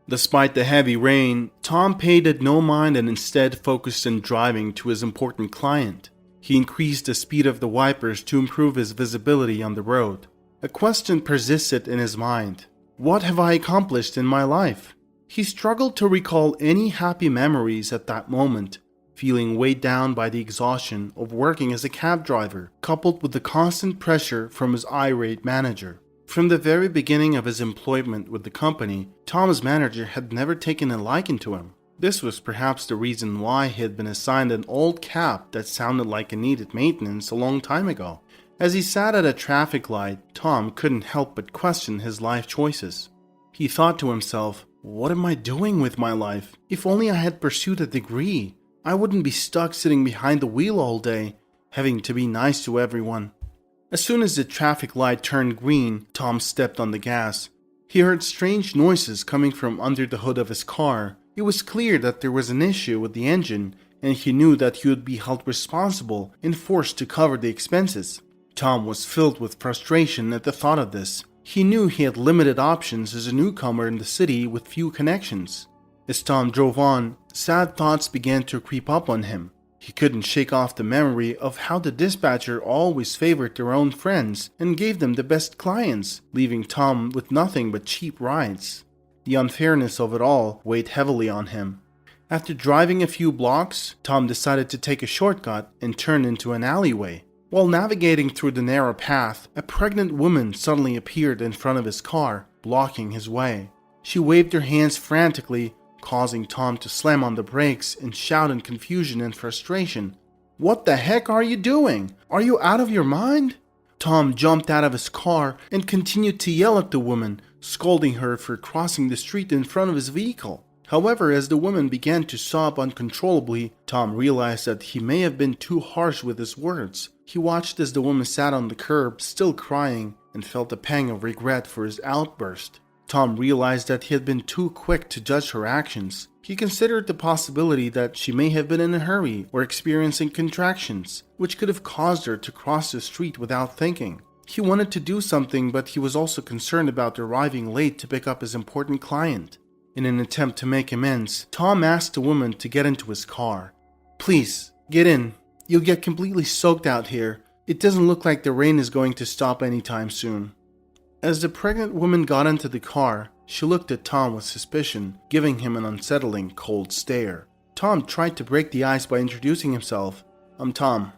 Despite the heavy rain, Tom paid it no mind and instead focused on driving to his important client. He increased the speed of the wipers to improve his visibility on the road. A question persisted in his mind. What have I accomplished in my life? He struggled to recall any happy memories at that moment, feeling weighed down by the exhaustion of working as a cab driver, coupled with the constant pressure from his irate manager. From the very beginning of his employment with the company, Tom's manager had never taken a liking to him. This was perhaps the reason why he had been assigned an old cab that sounded like it needed maintenance a long time ago. As he sat at a traffic light, Tom couldn't help but question his life choices. He thought to himself, what am I doing with my life? If only I had pursued a degree, I wouldn't be stuck sitting behind the wheel all day, having to be nice to everyone. As soon as the traffic light turned green, Tom stepped on the gas. He heard strange noises coming from under the hood of his car. It was clear that there was an issue with the engine, and he knew that he would be held responsible and forced to cover the expenses. Tom was filled with frustration at the thought of this. He knew he had limited options as a newcomer in the city with few connections. As Tom drove on, sad thoughts began to creep up on him. He couldn't shake off the memory of how the dispatcher always favored their own friends and gave them the best clients, leaving Tom with nothing but cheap rides. The unfairness of it all weighed heavily on him. After driving a few blocks, Tom decided to take a shortcut and turn into an alleyway. While navigating through the narrow path, a pregnant woman suddenly appeared in front of his car, blocking his way. She waved her hands frantically, causing Tom to slam on the brakes and shout in confusion and frustration. "What the heck are you doing? Are you out of your mind?" Tom jumped out of his car and continued to yell at the woman, scolding her for crossing the street in front of his vehicle. However, as the woman began to sob uncontrollably, Tom realized that he may have been too harsh with his words. He watched as the woman sat on the curb, still crying, and felt a pang of regret for his outburst. Tom realized that he had been too quick to judge her actions. He considered the possibility that she may have been in a hurry or experiencing contractions, which could have caused her to cross the street without thinking. He wanted to do something, but he was also concerned about arriving late to pick up his important client. In an attempt to make amends, Tom asked the woman to get into his car. "Please, get in. You'll get completely soaked out here. It doesn't look like the rain is going to stop anytime soon." As the pregnant woman got into the car, she looked at Tom with suspicion, giving him an unsettling, cold stare. Tom tried to break the ice by introducing himself. "I'm Tom,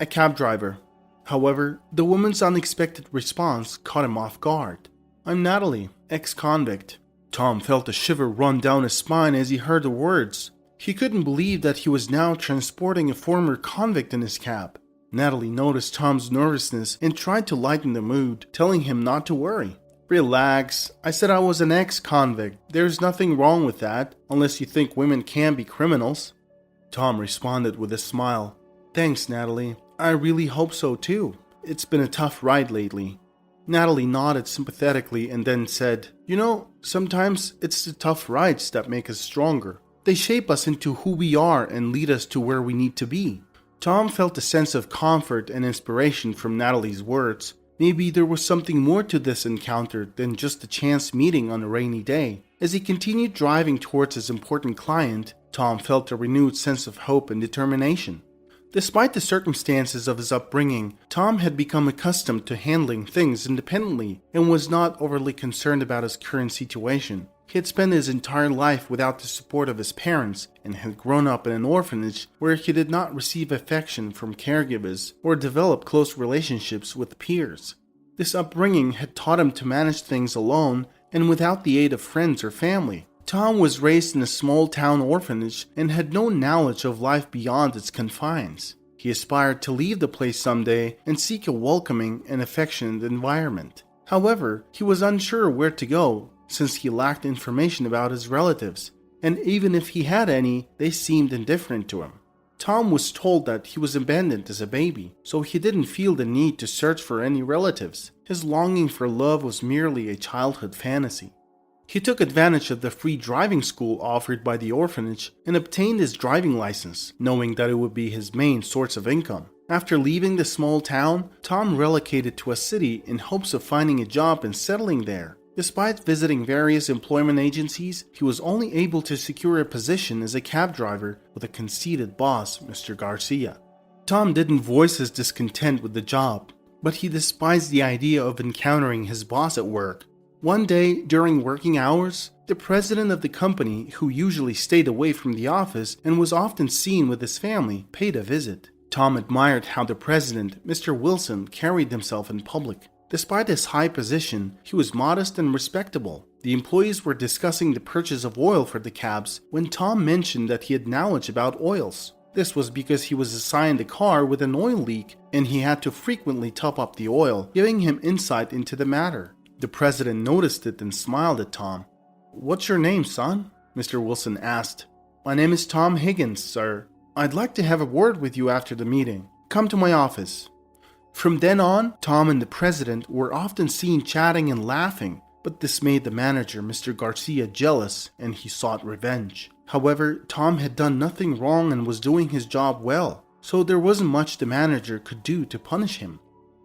a cab driver." However, the woman's unexpected response caught him off guard. "I'm Natalie, ex-convict." Tom felt a shiver run down his spine as he heard the words. He couldn't believe that he was now transporting a former convict in his cab. Natalie noticed Tom's nervousness and tried to lighten the mood, telling him not to worry. "Relax, I said I was an ex-convict. There's nothing wrong with that, unless you think women can be criminals." Tom responded with a smile. "Thanks, Natalie. I really hope so too. It's been a tough ride lately." Natalie nodded sympathetically and then said, "You know, sometimes it's the tough rides that make us stronger. They shape us into who we are and lead us to where we need to be." Tom felt a sense of comfort and inspiration from Natalie's words. Maybe there was something more to this encounter than just a chance meeting on a rainy day. As he continued driving towards his important client, Tom felt a renewed sense of hope and determination. Despite the circumstances of his upbringing, Tom had become accustomed to handling things independently and was not overly concerned about his current situation. He had spent his entire life without the support of his parents and had grown up in an orphanage where he did not receive affection from caregivers or develop close relationships with peers. This upbringing had taught him to manage things alone and without the aid of friends or family. Tom was raised in a small-town orphanage and had no knowledge of life beyond its confines. He aspired to leave the place someday and seek a welcoming and affectionate environment. However, he was unsure where to go since he lacked information about his relatives, and even if he had any, they seemed indifferent to him. Tom was told that he was abandoned as a baby, so he didn't feel the need to search for any relatives. His longing for love was merely a childhood fantasy. He took advantage of the free driving school offered by the orphanage and obtained his driving license, knowing that it would be his main source of income. After leaving the small town, Tom relocated to a city in hopes of finding a job and settling there. Despite visiting various employment agencies, he was only able to secure a position as a cab driver with a conceited boss, Mr. Garcia. Tom didn't voice his discontent with the job, but he despised the idea of encountering his boss at work. One day, during working hours, the president of the company, who usually stayed away from the office and was often seen with his family, paid a visit. Tom admired how the president, Mr. Wilson, carried himself in public. Despite his high position, he was modest and respectable. The employees were discussing the purchase of oil for the cabs when Tom mentioned that he had knowledge about oils. This was because he was assigned a car with an oil leak and he had to frequently top up the oil, giving him insight into the matter. The president noticed it and smiled at Tom. "What's your name, son?" Mr. Wilson asked. "My name is Tom Higgins, sir. I'd like to have a word with you after the meeting. Come to my office." From then on, Tom and the president were often seen chatting and laughing, but this made the manager, Mr. Garcia, jealous and he sought revenge. However, Tom had done nothing wrong and was doing his job well, so there wasn't much the manager could do to punish him.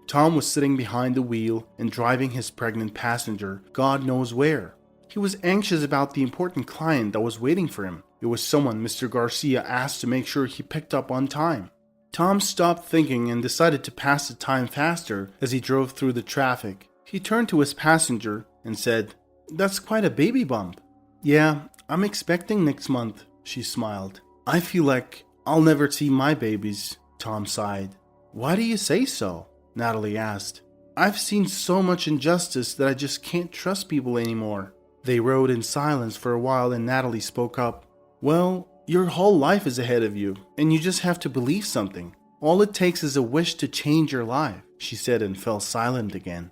Tom was sitting behind the wheel and driving his pregnant passenger, God knows where. He was anxious about the important client that was waiting for him. It was someone Mr. Garcia asked to make sure he picked up on time. Tom stopped thinking and decided to pass the time faster as he drove through the traffic. He turned to his passenger and said, "That's quite a baby bump." "Yeah, I'm expecting next month," she smiled. "I feel like I'll never see my babies," Tom sighed. "Why do you say so?" Natalie asked. "I've seen so much injustice that I just can't trust people anymore." They rode in silence for a while and Natalie spoke up. "Well, your whole life is ahead of you, and you just have to believe something. All it takes is a wish to change your life," she said and fell silent again.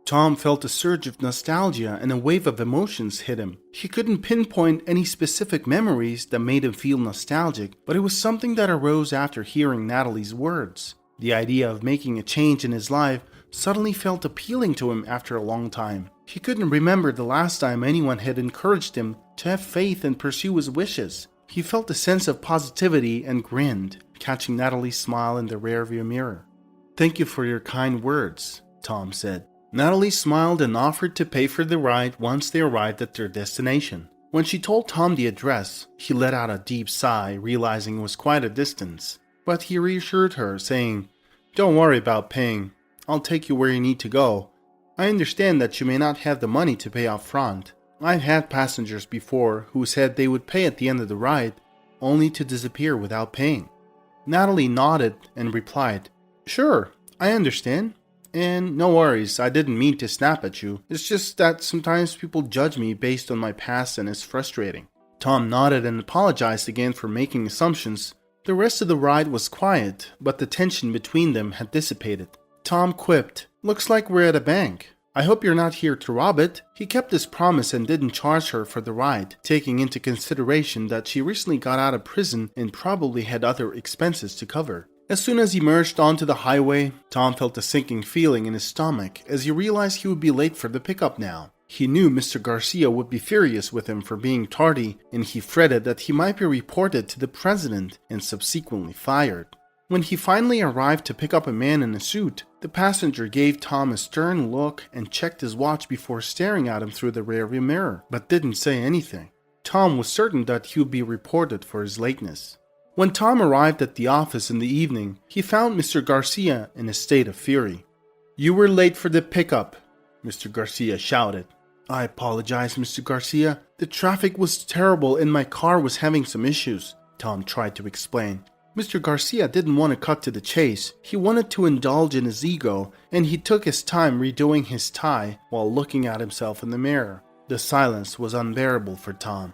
Tom felt a surge of nostalgia and a wave of emotions hit him. He couldn't pinpoint any specific memories that made him feel nostalgic, but it was something that arose after hearing Natalie's words. The idea of making a change in his life suddenly felt appealing to him after a long time. He couldn't remember the last time anyone had encouraged him to have faith and pursue his wishes. He felt a sense of positivity and grinned, catching Natalie's smile in the rearview mirror. "Thank you for your kind words," Tom said. Natalie smiled and offered to pay for the ride once they arrived at their destination. When she told Tom the address, he let out a deep sigh, realizing it was quite a distance. But he reassured her, saying, "Don't worry about paying. I'll take you where you need to go. I understand that you may not have the money to pay up front. I've had passengers before who said they would pay at the end of the ride, only to disappear without paying." Natalie nodded and replied, "Sure, I understand. And no worries, I didn't mean to snap at you. It's just that sometimes people judge me based on my past and it's frustrating." Tom nodded and apologized again for making assumptions. The rest of the ride was quiet, but the tension between them had dissipated. Tom quipped, "Looks like we're at a bank. I hope you're not here to rob it." He kept his promise and didn't charge her for the ride, taking into consideration that she recently got out of prison and probably had other expenses to cover. As soon as he emerged onto the highway, Tom felt a sinking feeling in his stomach as he realized he would be late for the pickup now. He knew Mr. Garcia would be furious with him for being tardy, and he fretted that he might be reported to the president and subsequently fired. When he finally arrived to pick up a man in a suit, the passenger gave Tom a stern look and checked his watch before staring at him through the rearview mirror, but didn't say anything. Tom was certain that he would be reported for his lateness. When Tom arrived at the office in the evening, he found Mr. Garcia in a state of fury. "You were late for the pickup," Mr. Garcia shouted. "I apologize, Mr. Garcia. The traffic was terrible and my car was having some issues," Tom tried to explain. Mr. Garcia didn't want to cut to the chase. He wanted to indulge in his ego, and he took his time redoing his tie while looking at himself in the mirror. The silence was unbearable for Tom.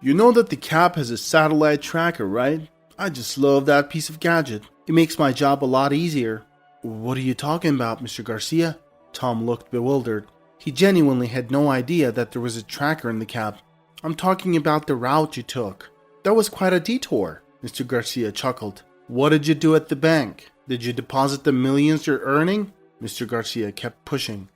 "You know that the cab has a satellite tracker, right? I just love that piece of gadget. It makes my job a lot easier." "What are you talking about, Mr. Garcia?" Tom looked bewildered. He genuinely had no idea that there was a tracker in the cab. "I'm talking about the route you took. That was quite a detour." Mr. Garcia chuckled. "What did you do at the bank? Did you deposit the millions you're earning?" Mr. Garcia kept pushing.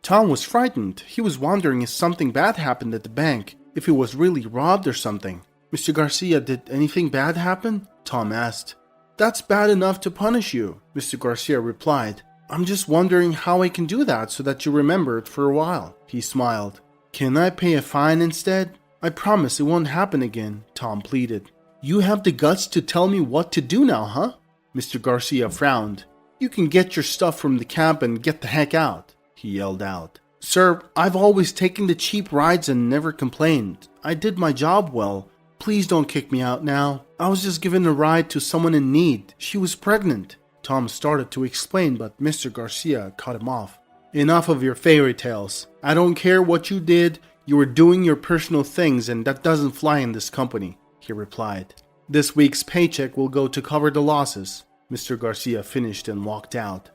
Tom was frightened. He was wondering if something bad happened at the bank, if he was really robbed or something. "Mr. Garcia, did anything bad happen?" Tom asked. "That's bad enough to punish you," Mr. Garcia replied. I'm just wondering how I can do that so that you remember it for a while. He smiled. Can I pay a fine instead? I promise it won't happen again, Tom pleaded. You have the guts to tell me what to do now, huh? Mr. Garcia frowned. You can get your stuff from the cab and get the heck out, he yelled out. Sir, I've always taken the cheap rides and never complained. I did my job well. Please don't kick me out now. I was just giving a ride to someone in need. She was pregnant. Tom started to explain, but Mr. Garcia cut him off. Enough of your fairy tales. I don't care what you did. You were doing your personal things and that doesn't fly in this company, he replied. This week's paycheck will go to cover the losses. Mr. Garcia finished and walked out.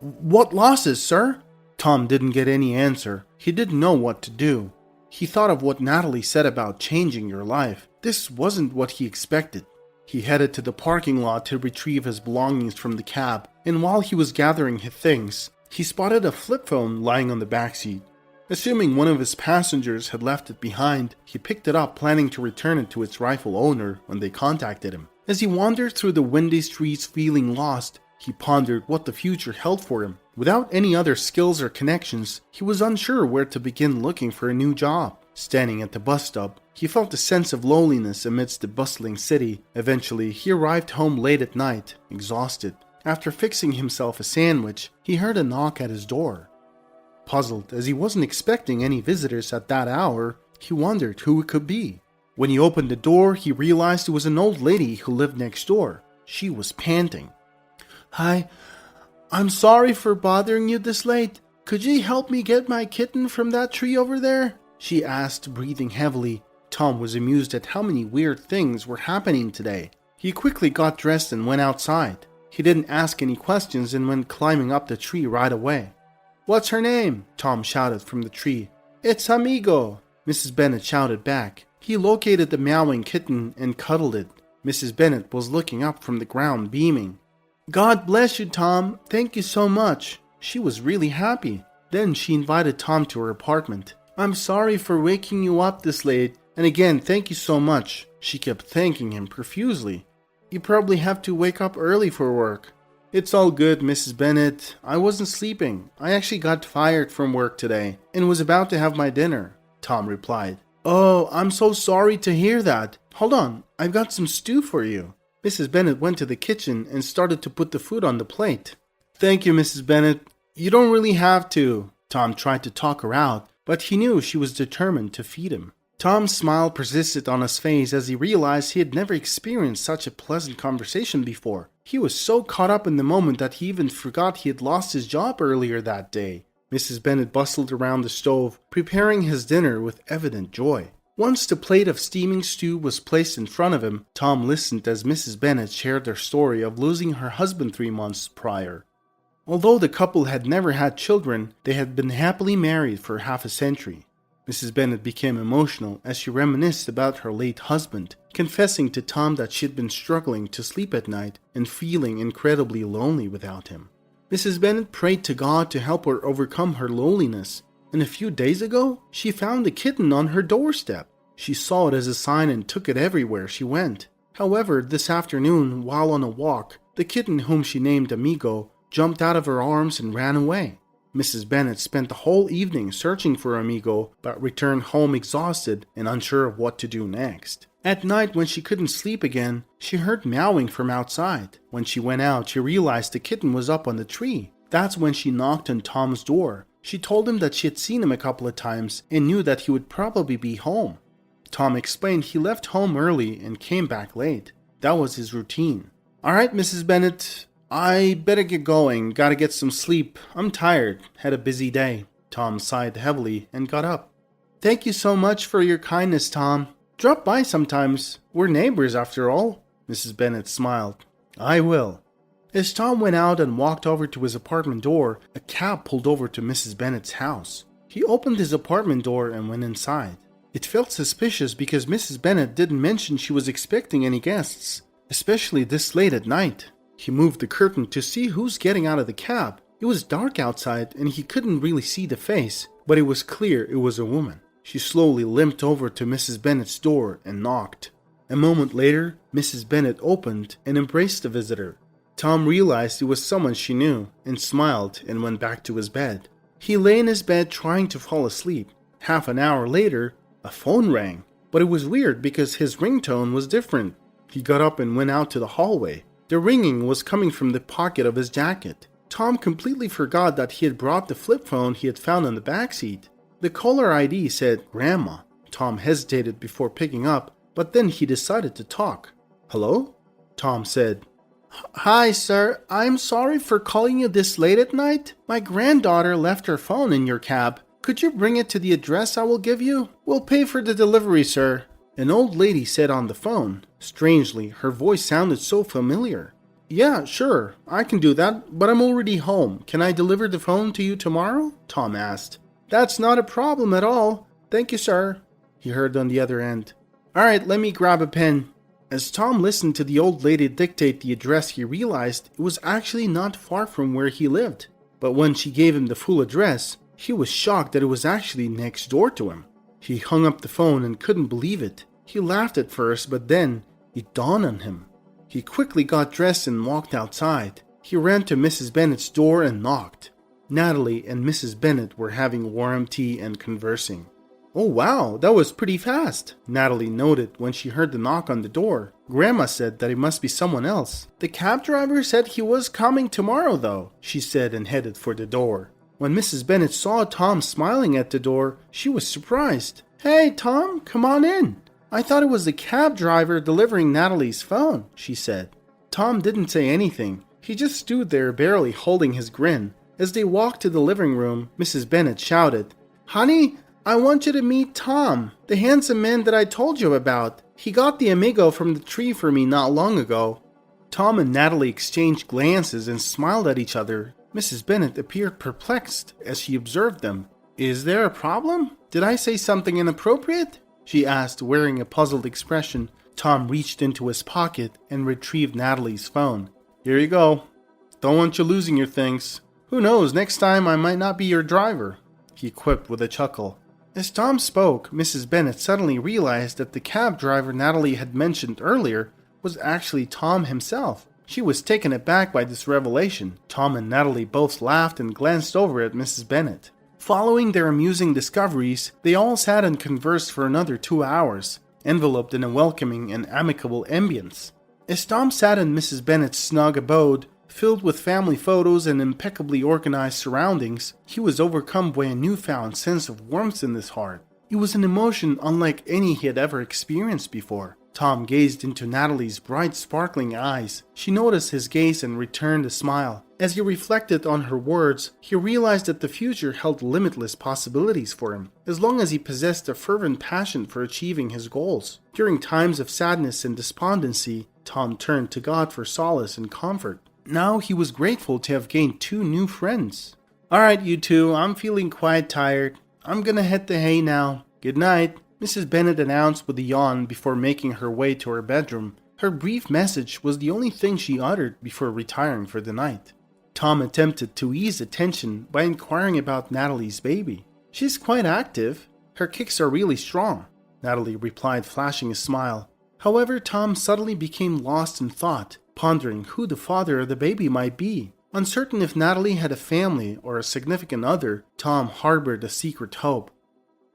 What losses, sir? Tom didn't get any answer. He didn't know what to do. He thought of what Natalie said about changing your life. This wasn't what he expected. He headed to the parking lot to retrieve his belongings from the cab, and while he was gathering his things, he spotted a flip phone lying on the backseat. Assuming one of his passengers had left it behind, he picked it up, planning to return it to its rightful owner when they contacted him. As he wandered through the windy streets feeling lost, he pondered what the future held for him. Without any other skills or connections, he was unsure where to begin looking for a new job. Standing at the bus stop, he felt a sense of loneliness amidst the bustling city. Eventually, he arrived home late at night, exhausted. After fixing himself a sandwich, he heard a knock at his door. Puzzled, as he wasn't expecting any visitors at that hour, he wondered who it could be. When he opened the door, he realized it was an old lady who lived next door. She was panting. Hi, I'm sorry for bothering you this late. Could you help me get my kitten from that tree over there? She asked, breathing heavily. Tom was amused at how many weird things were happening today. He quickly got dressed and went outside. He didn't ask any questions and went climbing up the tree right away. What's her name? Tom shouted from the tree. It's Amigo, Mrs. Bennett shouted back. He located the meowing kitten and cuddled it. Mrs. Bennett was looking up from the ground, beaming. God bless you, Tom. Thank you so much. She was really happy. Then she invited Tom to her apartment. I'm sorry for waking you up this late, and again, thank you so much. She kept thanking him profusely. You probably have to wake up early for work. It's all good, Mrs. Bennett. I wasn't sleeping. I actually got fired from work today and was about to have my dinner, Tom replied. Oh, I'm so sorry to hear that. Hold on, I've got some stew for you. Mrs. Bennett went to the kitchen and started to put the food on the plate. Thank you, Mrs. Bennett. You don't really have to. Tom tried to talk her out, but he knew she was determined to feed him. Tom's smile persisted on his face as he realized he had never experienced such a pleasant conversation before. He was so caught up in the moment that he even forgot he had lost his job earlier that day. Mrs. Bennett bustled around the stove, preparing his dinner with evident joy. Once the plate of steaming stew was placed in front of him, Tom listened as Mrs. Bennett shared their story of losing her husband 3 months prior. Although the couple had never had children, they had been happily married for half a century. Mrs. Bennett became emotional as she reminisced about her late husband, confessing to Tom that she had been struggling to sleep at night and feeling incredibly lonely without him. Mrs. Bennett prayed to God to help her overcome her loneliness, and a few days ago, she found a kitten on her doorstep. She saw it as a sign and took it everywhere she went. However, this afternoon, while on a walk, the kitten, whom she named Amigo, jumped out of her arms and ran away. Mrs. Bennett spent the whole evening searching for Amigo, but returned home exhausted and unsure of what to do next. At night, when she couldn't sleep again, she heard meowing from outside. When she went out, she realized the kitten was up on the tree. That's when she knocked on Tom's door. She told him that she had seen him a couple of times and knew that he would probably be home. Tom explained he left home early and came back late. That was his routine. All right, Mrs. Bennett, I better get going. Gotta get some sleep. I'm tired. Had a busy day. Tom sighed heavily and got up. Thank you so much for your kindness, Tom. Drop by sometimes. We're neighbors after all. Mrs. Bennett smiled. I will. As Tom went out and walked over to his apartment door, a cab pulled over to Mrs. Bennett's house. He opened his apartment door and went inside. It felt suspicious because Mrs. Bennett didn't mention she was expecting any guests, especially this late at night. He moved the curtain to see who's getting out of the cab. It was dark outside and he couldn't really see the face, but it was clear it was a woman. She slowly limped over to Mrs. Bennett's door and knocked. A moment later, Mrs. Bennett opened and embraced the visitor. Tom realized it was someone she knew and smiled and went back to his bed. He lay in his bed trying to fall asleep. Half an hour later, a phone rang, but it was weird because his ringtone was different. He got up and went out to the hallway. The ringing was coming from the pocket of his jacket. Tom completely forgot that he had brought the flip phone he had found on the backseat. The caller ID said Grandma. Tom hesitated before picking up, but then he decided to talk. Hello? Tom said. Hi, sir. I'm sorry for calling you this late at night. My granddaughter left her phone in your cab. Could you bring it to the address I will give you? We'll pay for the delivery, sir. An old lady said on the phone. Strangely, her voice sounded so familiar. Yeah, sure. I can do that, but I'm already home. Can I deliver the phone to you tomorrow? Tom asked. That's not a problem at all. Thank you, sir. He heard on the other end. All right, let me grab a pen. As Tom listened to the old lady dictate the address, he realized it was actually not far from where he lived. But when she gave him the full address, he was shocked that it was actually next door to him. He hung up the phone and couldn't believe it. He laughed at first, but then it dawned on him. He quickly got dressed and walked outside. He ran to Mrs. Bennett's door and knocked. Natalie and Mrs. Bennett were having warm tea and conversing. Oh wow, that was pretty fast, Natalie noted when she heard the knock on the door. Grandma said that it must be someone else. The cab driver said he was coming tomorrow though, she said and headed for the door. When Mrs. Bennett saw Tom smiling at the door, she was surprised. Hey Tom, come on in. I thought it was the cab driver delivering Natalie's phone, she said. Tom didn't say anything. He just stood there barely holding his grin. As they walked to the living room, Mrs. Bennett shouted, Honey, I want you to meet Tom, the handsome man that I told you about. He got the amigo from the tree for me not long ago. Tom and Natalie exchanged glances and smiled at each other. Mrs. Bennett appeared perplexed as she observed them. Is there a problem? Did I say something inappropriate? She asked, wearing a puzzled expression. Tom reached into his pocket and retrieved Natalie's phone. Here you go. Don't want you losing your things. Who knows, next time I might not be your driver, he quipped with a chuckle. As Tom spoke, Mrs. Bennett suddenly realized that the cab driver Natalie had mentioned earlier was actually Tom himself. She was taken aback by this revelation. Tom and Natalie both laughed and glanced over at Mrs. Bennett. Following their amusing discoveries, they all sat and conversed for another 2 hours, enveloped in a welcoming and amicable ambience. As Tom sat in Mrs. Bennett's snug abode, filled with family photos and impeccably organized surroundings, he was overcome by a newfound sense of warmth in his heart. It was an emotion unlike any he had ever experienced before. Tom gazed into Natalie's bright, sparkling eyes. She noticed his gaze and returned a smile. As he reflected on her words, he realized that the future held limitless possibilities for him, as long as he possessed a fervent passion for achieving his goals. During times of sadness and despondency, Tom turned to God for solace and comfort. Now he was grateful to have gained 2 new friends. Alright, you two, I'm feeling quite tired. I'm gonna hit the hay now. Good night, Mrs. Bennett announced with a yawn before making her way to her bedroom. Her brief message was the only thing she uttered before retiring for the night. Tom attempted to ease the tension by inquiring about Natalie's baby. She's quite active. Her kicks are really strong, Natalie replied, flashing a smile. However, Tom suddenly became lost in thought, pondering who the father of the baby might be. Uncertain if Natalie had a family or a significant other, Tom harbored a secret hope.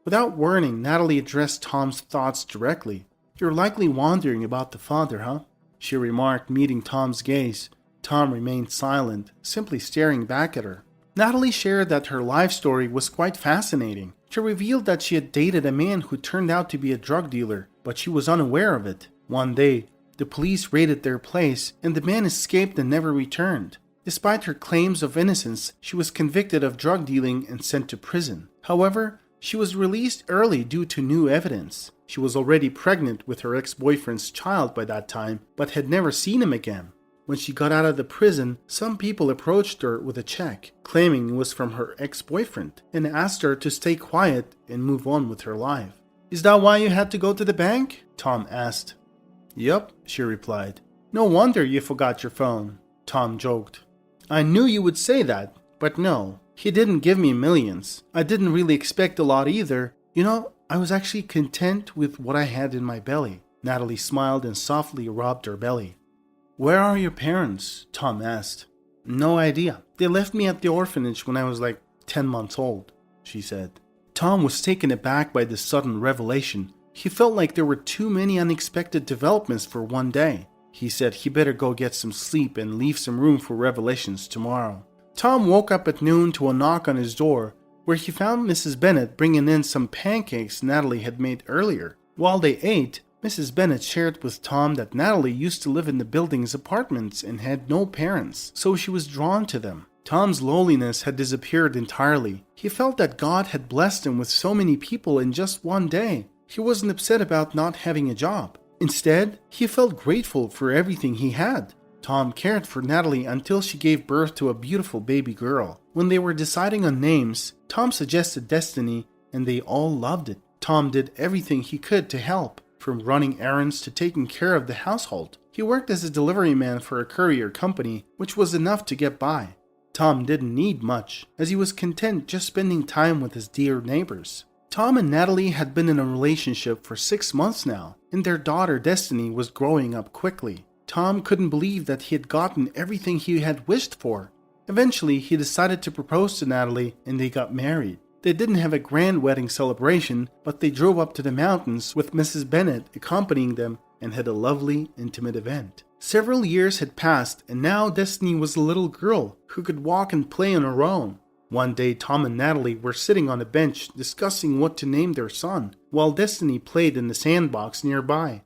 Without warning, Natalie addressed Tom's thoughts directly. You're likely wondering about the father, huh? She remarked, meeting Tom's gaze. Tom remained silent, simply staring back at her. Natalie shared that her life story was quite fascinating. She revealed that she had dated a man who turned out to be a drug dealer, but she was unaware of it. One day, the police raided their place, and the man escaped and never returned. Despite her claims of innocence, she was convicted of drug dealing and sent to prison. However, she was released early due to new evidence. She was already pregnant with her ex-boyfriend's child by that time, but had never seen him again. When she got out of the prison, some people approached her with a check, claiming it was from her ex-boyfriend, and asked her to stay quiet and move on with her life. Is that why you had to go to the bank? Tom asked. Yup, she replied. No wonder you forgot your phone, Tom joked. I knew you would say that, but no, he didn't give me millions. I didn't really expect a lot either. You know, I was actually content with what I had in my belly. Natalie smiled and softly rubbed her belly. "Where are your parents?" Tom asked. "No idea. They left me at the orphanage when I was like 10 months old," she said. Tom was taken aback by this sudden revelation. He felt like there were too many unexpected developments for one day. He said he better go get some sleep and leave some room for revelations tomorrow. Tom woke up at noon to a knock on his door, where he found Mrs. Bennet bringing in some pancakes Natalie had made earlier. While they ate, Mrs. Bennet shared with Tom that Natalie used to live in the building's apartments and had no parents, so she was drawn to them. Tom's loneliness had disappeared entirely. He felt that God had blessed him with so many people in just one day. He wasn't upset about not having a job. Instead, he felt grateful for everything he had. Tom cared for Natalie until she gave birth to a beautiful baby girl. When they were deciding on names, Tom suggested Destiny, and they all loved it. Tom did everything he could to help, from running errands to taking care of the household. He worked as a delivery man for a courier company, which was enough to get by. Tom didn't need much, as he was content just spending time with his dear neighbors. Tom and Natalie had been in a relationship for 6 months now, and their daughter Destiny was growing up quickly. Tom couldn't believe that he had gotten everything he had wished for. Eventually, he decided to propose to Natalie, and they got married. They didn't have a grand wedding celebration, but they drove up to the mountains with Mrs. Bennet accompanying them and had a lovely, intimate event. Several years had passed, and now Destiny was a little girl who could walk and play on her own. One day, Tom and Natalie were sitting on a bench discussing what to name their son, while Destiny played in the sandbox nearby.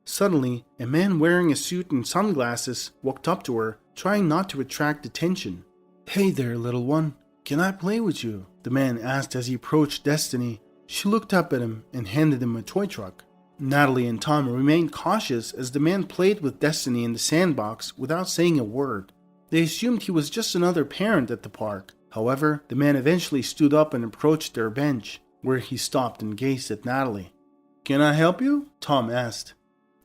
Suddenly, a man wearing a suit and sunglasses walked up to her, trying not to attract attention. "Hey there, little one. Can I play with you?" the man asked as he approached Destiny. She looked up at him and handed him a toy truck. Natalie and Tom remained cautious as the man played with Destiny in the sandbox without saying a word. They assumed he was just another parent at the park. However, the man eventually stood up and approached their bench, where he stopped and gazed at Natalie. "Can I help you?" Tom asked.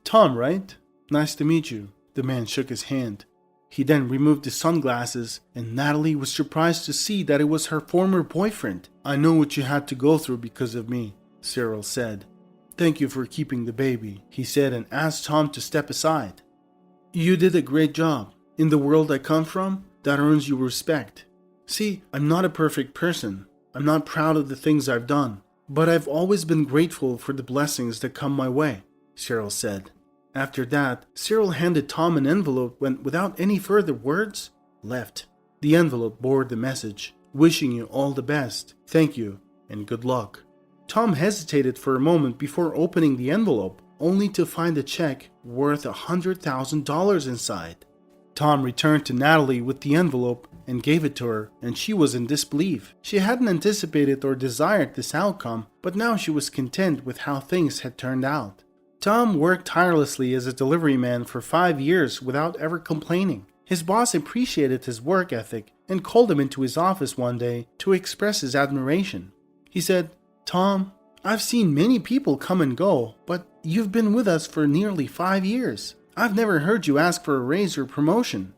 "Tom, right? Nice to meet you." The man shook his hand. He then removed his sunglasses, and Natalie was surprised to see that it was her former boyfriend. "I know what you had to go through because of me," Cyril said. "Thank you for keeping the baby," he said, and asked Tom to step aside. "You did a great job. In the world I come from, that earns you respect. See, I'm not a perfect person. I'm not proud of the things I've done, but I've always been grateful for the blessings that come my way," Cyril said. After that, Cyril handed Tom an envelope and, without any further words, left. The envelope bore the message, "Wishing you all the best, thank you, and good luck." Tom hesitated for a moment before opening the envelope, only to find a check worth $100,000 inside. Tom returned to Natalie with the envelope and gave it to her, and she was in disbelief. She hadn't anticipated or desired this outcome, but now she was content with how things had turned out. Tom worked tirelessly as a delivery man for 5 years without ever complaining. His boss appreciated his work ethic and called him into his office one day to express his admiration. He said, "Tom, I've seen many people come and go, but you've been with us for nearly 5 years. I've never heard you ask for a raise or promotion."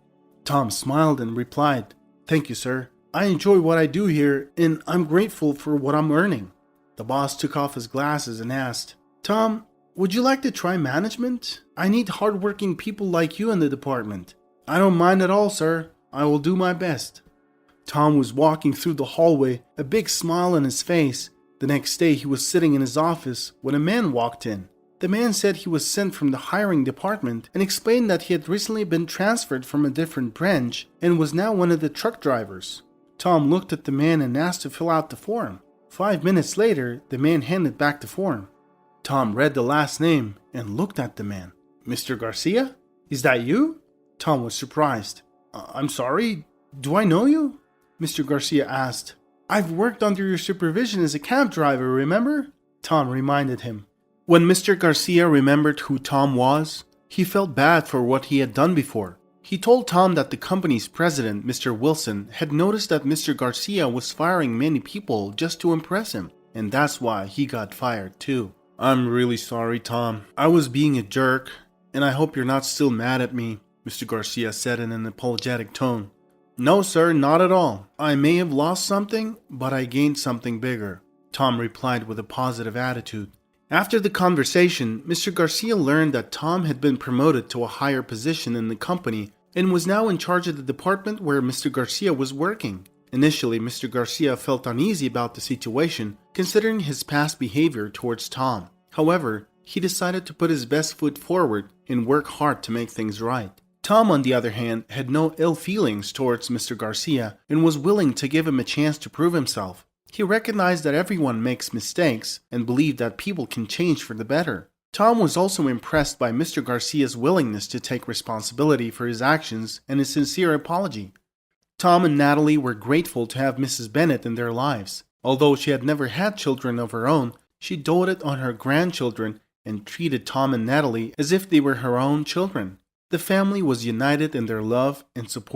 Tom smiled and replied, "Thank you, sir. I enjoy what I do here, and I'm grateful for what I'm earning." The boss took off his glasses and asked, "Tom, would you like to try management? I need hardworking people like you in the department." "I don't mind at all, sir. I will do my best." Tom was walking through the hallway, a big smile on his face. The next day he was sitting in his office when a man walked in. The man said he was sent from the hiring department and explained that he had recently been transferred from a different branch and was now one of the truck drivers. Tom looked at the man and asked to fill out the form. 5 minutes later, the man handed back the form. Tom read the last name and looked at the man. "Mr. Garcia? Is that you?" Tom was surprised. "I'm sorry, do I know you?" Mr. Garcia asked. "I've worked under your supervision as a cab driver, remember?" Tom reminded him. When Mr. Garcia remembered who Tom was, he felt bad for what he had done before. He told Tom that the company's president, Mr. Wilson, had noticed that Mr. Garcia was firing many people just to impress him, and that's why he got fired too. "I'm really sorry, Tom. I was being a jerk, and I hope you're not still mad at me," Mr. Garcia said in an apologetic tone. "No, sir, not at all. I may have lost something, but I gained something bigger," Tom replied with a positive attitude. After the conversation, Mr. Garcia learned that Tom had been promoted to a higher position in the company and was now in charge of the department where Mr. Garcia was working. Initially, Mr. Garcia felt uneasy about the situation, considering his past behavior towards Tom. However, he decided to put his best foot forward and work hard to make things right. Tom, on the other hand, had no ill feelings towards Mr. Garcia and was willing to give him a chance to prove himself. He recognized that everyone makes mistakes and believed that people can change for the better. Tom was also impressed by Mr. Garcia's willingness to take responsibility for his actions and his sincere apology. Tom and Natalie were grateful to have Mrs. Bennet in their lives. Although she had never had children of her own, she doted on her grandchildren and treated Tom and Natalie as if they were her own children. The family was united in their love and support